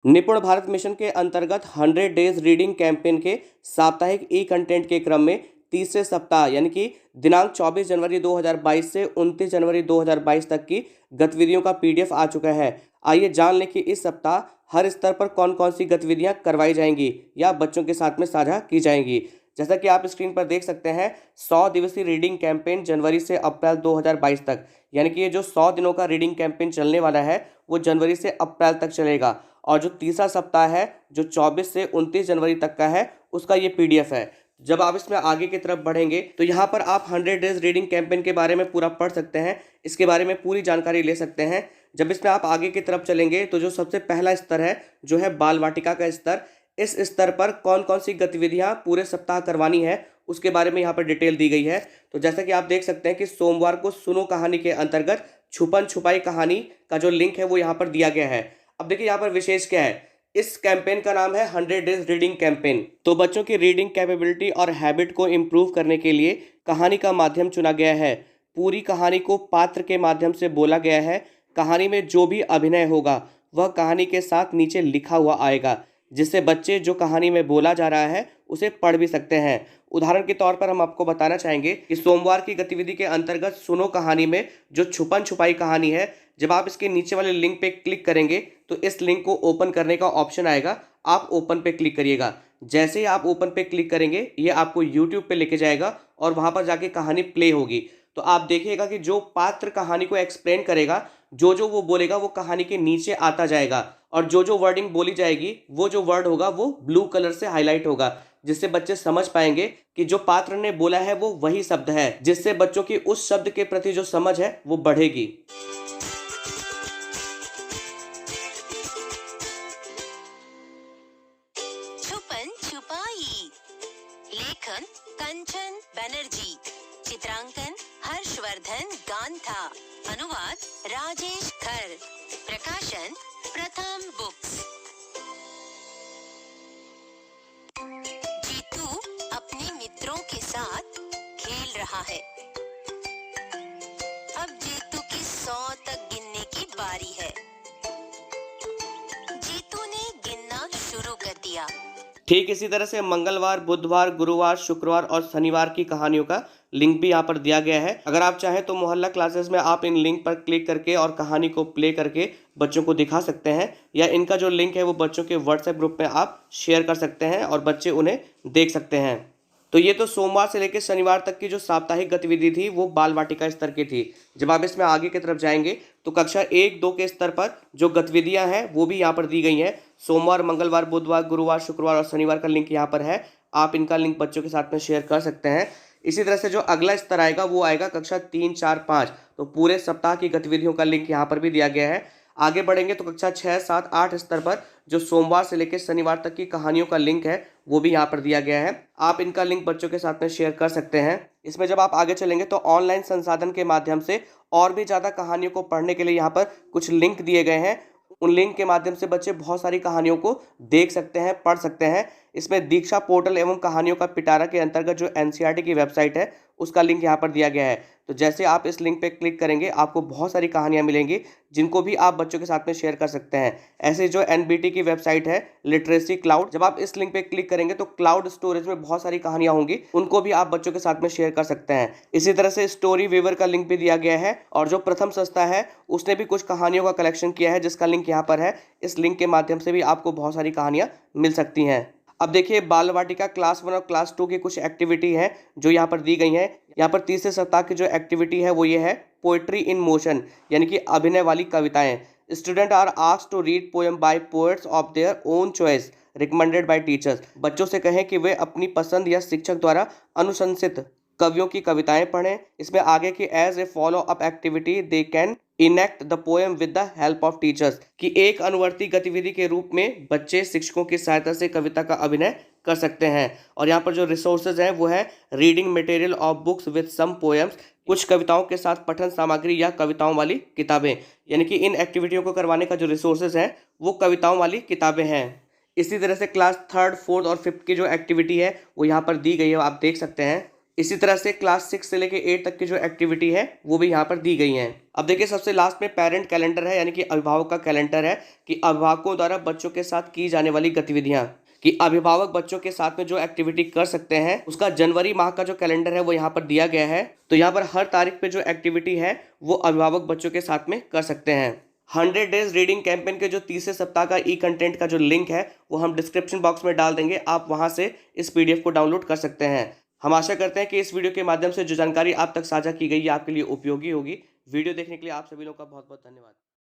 निपुण भारत मिशन के अंतर्गत 100 डेज रीडिंग कैंपेन के साप्ताहिक ई कंटेंट के क्रम में तीसरे सप्ताह यानी कि दिनांक 24 जनवरी 2022 से 29 जनवरी 2022 तक की गतिविधियों का पीडीएफ आ चुका है। आइए जान लें कि इस सप्ताह हर स्तर पर कौन कौन सी गतिविधियां करवाई जाएंगी या बच्चों के साथ में साझा की जाएंगी। जैसा कि आप स्क्रीन पर देख सकते हैं, 100 दिवसीय रीडिंग कैंपेन जनवरी से अप्रैल 2022 तक, यानी कि ये जो 100 दिनों का रीडिंग कैंपेन चलने वाला है वो जनवरी से अप्रैल तक चलेगा। और जो तीसरा सप्ताह है जो 24 से 29 जनवरी तक का है उसका ये पीडीएफ है। जब आप इसमें आगे की तरफ बढ़ेंगे तो यहाँ पर आप 100 डेज रीडिंग कैंपेन के बारे में पूरा पढ़ सकते हैं, इसके बारे में पूरी जानकारी ले सकते हैं। जब इसमें आप आगे की तरफ चलेंगे तो जो सबसे पहला स्तर है जो है बाल वाटिका का स्तर, इस स्तर पर कौन कौन सी गतिविधियां पूरे सप्ताह करवानी है उसके बारे में यहाँ पर डिटेल दी गई है। तो जैसा कि आप देख सकते हैं कि सोमवार को सुनो कहानी के अंतर्गत छुपन छुपाई कहानी का जो लिंक है वो यहाँ पर दिया गया है। अब देखिए यहाँ पर विशेष क्या है, इस कैंपेन का नाम है 100 डेज रीडिंग कैंपेन। तो बच्चों की रीडिंग कैपेबिलिटी और हैबिट को इम्प्रूव करने के लिए कहानी का माध्यम चुना गया है। पूरी कहानी को पात्र के माध्यम से बोला गया है। कहानी में जो भी अभिनय होगा वह कहानी के साथ नीचे लिखा हुआ आएगा, जिससे बच्चे जो कहानी में बोला जा रहा है उसे पढ़ भी सकते हैं। उदाहरण के तौर पर हम आपको बताना चाहेंगे कि सोमवार की गतिविधि के अंतर्गत सुनो कहानी में जो छुपन छुपाई कहानी है, जब आप इसके नीचे वाले लिंक पे क्लिक करेंगे तो इस लिंक को ओपन करने का ऑप्शन आएगा, आप ओपन पे क्लिक करिएगा। जैसे ही आप ओपन पे क्लिक करेंगे ये आपको यूट्यूब पे लेके जाएगा और वहाँ पर जाके कहानी प्ले होगी। तो आप देखिएगा कि जो पात्र कहानी को एक्सप्लेन करेगा, जो जो वो बोलेगा वो कहानी के नीचे आता जाएगा, और जो जो वर्डिंग बोली जाएगी वो जो वर्ड होगा वो ब्लू कलर से हाईलाइट होगा, जिससे बच्चे समझ पाएंगे कि जो पात्र ने बोला है वो वही शब्द है, जिससे बच्चों की उस शब्द के प्रति जो समझ है वो बढ़ेगी। छुपन छुपाई, लेखन कंचन बनर्जी, चित्रांकन हर्षवर्धन गांथा, अनुवाद राजेश खर, प्रकाशन प्रथम बुक्स। जीतू अपने मित्रों के साथ खेल रहा है। अब जीतू की 100 तक गिनने की बारी है। जीतू ने गिनना शुरू कर दिया। ठीक इसी तरह से मंगलवार, बुधवार, गुरुवार, शुक्रवार और शनिवार की कहानियों का लिंक भी यहाँ पर दिया गया है। अगर आप चाहें तो मोहल्ला क्लासेस में आप इन लिंक पर क्लिक करके और कहानी को प्ले करके बच्चों को दिखा सकते हैं, या इनका जो लिंक है वो बच्चों के व्हाट्सएप ग्रुप में आप शेयर कर सकते हैं और बच्चे उन्हें देख सकते हैं। तो ये तो सोमवार से लेकर शनिवार तक की जो साप्ताहिक गतिविधि थी वो बाल वाटिका स्तर की थी। जब आप इसमें आगे की तरफ जाएंगे तो कक्षा 1-2 के स्तर पर जो गतिविधियां हैं वो भी यहाँ पर दी गई हैं। सोमवार, मंगलवार, बुधवार, गुरुवार, शुक्रवार और शनिवार का लिंक यहाँ पर है, आप इनका लिंक बच्चों के साथ में शेयर कर सकते हैं। इसी तरह से जो अगला स्तर आएगा वो आएगा कक्षा 3, 4, 5। तो पूरे सप्ताह की गतिविधियों का लिंक यहाँ पर भी दिया गया है। आगे बढ़ेंगे तो कक्षा 6, 7, 8 स्तर पर जो सोमवार से लेकर शनिवार तक की कहानियों का लिंक है वो भी यहाँ पर दिया गया है, आप इनका लिंक बच्चों के साथ में शेयर कर सकते हैं। इसमें जब आप आगे चलेंगे तो ऑनलाइन संसाधन के माध्यम से और भी ज़्यादा कहानियों को पढ़ने के लिए यहाँ पर कुछ लिंक दिए गए हैं। उन लिंक के माध्यम से बच्चे बहुत सारी कहानियों को देख सकते हैं, पढ़ सकते हैं। इसमें दीक्षा पोर्टल एवं कहानियों का पिटारा के अंतर्गत जो एनसीईआरटी की वेबसाइट है उसका लिंक यहाँ पर दिया गया है। तो जैसे आप इस लिंक पे क्लिक करेंगे आपको बहुत सारी कहानियाँ मिलेंगी जिनको भी आप बच्चों के साथ में शेयर कर सकते हैं। ऐसे जो एनबीटी की वेबसाइट है लिटरेसी क्लाउड, जब आप इस लिंक पे क्लिक करेंगे तो क्लाउड स्टोरेज में बहुत सारी कहानियाँ होंगी, उनको भी आप बच्चों के साथ में शेयर कर सकते हैं। इसी तरह से स्टोरी वीवर का लिंक भी दिया गया है, और जो प्रथम संस्था है उसने भी कुछ कहानियों का कलेक्शन किया है जिसका लिंक यहाँ पर है। इस लिंक के माध्यम से भी आपको बहुत सारी कहानियाँ मिल सकती हैं। अब देखिए बाल वाटिका क्लास 1 और क्लास 2 की कुछ एक्टिविटी है जो यहाँ पर दी गई हैं। यहाँ पर तीसरे सप्ताह की जो एक्टिविटी है वो ये है पोएट्री इन मोशन, यानी कि अभिनय वाली कविताएं। Student are asked to read poem by poets of their own choice recommended by teachers. बच्चों से कहें कि वे अपनी पसंद या शिक्षक द्वारा अनुशंसित कवियों की कविताएं पढ़ें। इसमें आगे की as a follow up activity they can enact the poem with the help of teachers, कि एक अनुवर्ती गतिविधि के रूप में बच्चे शिक्षकों की सहायता से कविता का अभिनय कर सकते हैं। और यहाँ पर जो रिसोर्सेज हैं वो है reading material of books with some poems, कुछ कविताओं के साथ पठन सामग्री या कविताओं वाली किताबें, यानी कि इन एक्टिविटियों को करवाने का जो रिसोर्सेज हैं वो कविताओं वाली किताबें हैं। इसी तरह से क्लास 3rd, 4th और 5th की जो एक्टिविटी है वो यहाँ पर दी गई है, आप देख सकते हैं। इसी तरह से क्लास 6 से लेके 8 तक की जो एक्टिविटी है वो भी यहाँ पर दी गई हैं। अब देखिए सबसे लास्ट में पेरेंट कैलेंडर है, यानी कि अभिभावक का कैलेंडर है कि अभिभावकों द्वारा बच्चों के साथ की जाने वाली गतिविधियां, कि अभिभावक बच्चों के साथ में जो एक्टिविटी कर सकते हैं उसका जनवरी माह का जो कैलेंडर है वो यहाँ पर दिया गया है। तो यहाँ पर हर तारीख पे जो एक्टिविटी है वो अभिभावक बच्चों के साथ में कर सकते हैं। 100 डेज रीडिंग कैंपेन के जो तीसरे सप्ताह का ई कंटेंट का जो लिंक है वो हम डिस्क्रिप्शन बॉक्स में डाल देंगे, आप वहां से इस PDF को डाउनलोड कर सकते हैं। हम आशा करते हैं कि इस वीडियो के माध्यम से जो जानकारी आप तक साझा की गई है आपके लिए उपयोगी होगी। वीडियो देखने के लिए आप सभी लोगों का बहुत बहुत धन्यवाद।